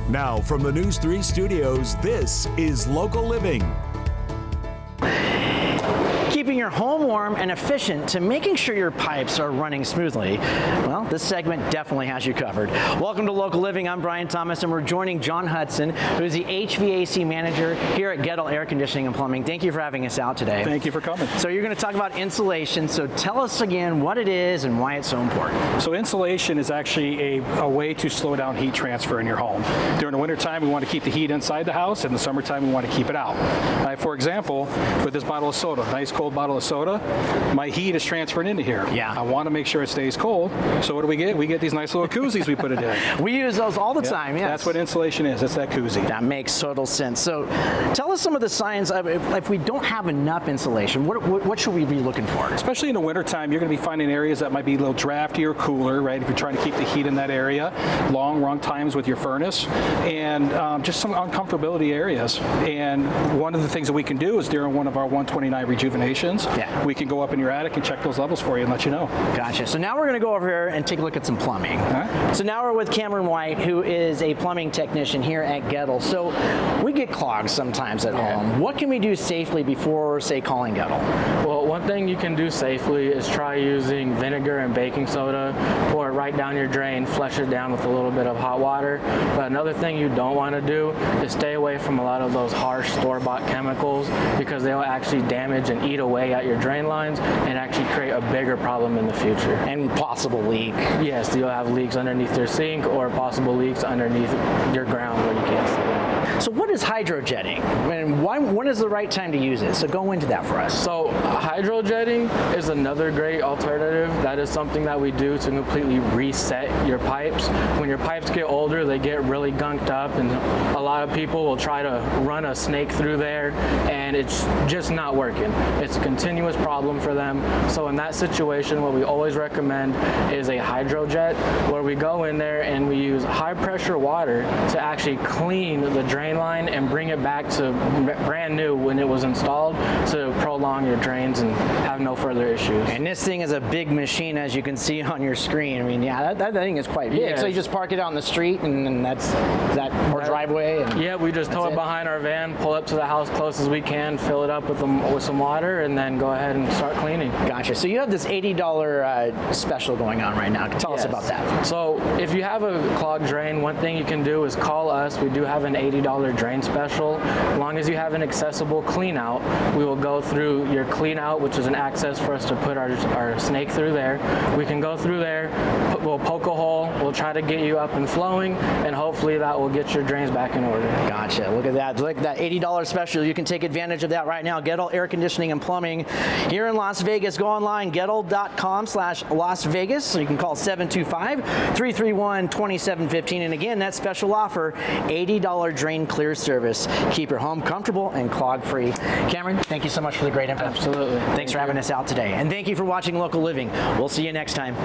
Now from the News 3 studios, this is Local Living. Keeping your home warm and efficient to making sure your pipes are running smoothly. Well, this segment definitely has you covered. Welcome to Local Living. I'm Brian Thomas, and we're joining John Hudson, who is the HVAC manager here at Goettl Air Conditioning and Plumbing. Thank you for having us out today. Thank you for coming. So you're going to talk about insulation. So tell us again what it is and why it's so important. So insulation is actually a way to slow down heat transfer in your home. During the wintertime, we want to keep the heat inside the house. In the summertime, we want to keep it out. For example, with this bottle of soda, nice cold bottle of soda, my heat is transferring into here. Yeah. I want to make sure it stays cold. So what do we get? We get these nice little koozies we put it in. We use those all the time, yes. That's what insulation is. It's that koozie. That makes total sense. So tell us some of the signs of if we don't have enough insulation, what should we be looking for? Especially in the wintertime, you're going to be finding areas that might be a little drafty or cooler, right? If you're trying to keep the heat in that area, long times with your furnace, and just some uncomfortability areas. And one of the things that we can do is during one of our 129 rejuvenations, we can go up in your attic and check those levels for you and let you know. Gotcha. So now we're going to go over here and take a look at some plumbing. Right. So now we're with Camren White, who is a plumbing technician here at Goettl. So we get clogs sometimes at home. What can we do safely before, say, calling Goettl? Well, one thing you can do safely is try using vinegar and baking soda, pour it right down your drain, flush it down with a little bit of hot water. But another thing you don't want to do is stay away from a lot of those harsh store-bought chemicals, because they will actually damage and eat away at your drain lines and actually create a bigger problem in the future. And possible leak. Yes, you'll have leaks underneath your sink or possible leaks underneath your ground where you can't see them. So what is hydrojetting, and when is the right time to use it? So go into that for us. So hydrojetting is another great alternative. That is something that we do to completely reset your pipes. When your pipes get older, they get really gunked up, and a lot of people will try to run a snake through there, and it's just not working. It's a continuous problem for them. So in that situation, what we always recommend is a hydrojet, where we go in there and we use high pressure water to actually clean the drain line and bring it back to brand new when it was installed, to prolong your drains and have no further issues. And this thing is a big machine, as you can see on your screen. I mean, yeah, that thing is quite big. Yeah. So you just park it out in the street, and then that's our driveway. And yeah, we just tow it behind our van, pull up to the house close as we can, fill it up with some water, and then go ahead and start cleaning. Gotcha. So you have this $80 special going on right now. Tell us about that. So if you have a clogged drain, one thing you can do is call us. We do have an $80 drain special. As long as you have an accessible clean out, we will go through your clean out, which is an access for us to put our snake through there. We can go through there, we'll poke a hole, we'll try to get you up and flowing, and hopefully that will get your drains back in order. Gotcha. Look at that. Look at that $80 special. You can take advantage of that right now. Goettl Air Conditioning and Plumbing here in Las Vegas. Go online, goettl.com/Las Vegas. So you can call 725-331-2715. And again, that special offer, $80 drain clear service. Keep your home comfortable and clog free. Camren, thank you so much for the great info. Absolutely. Thanks for having us out today. And thank you for watching Local Living. We'll see you next time.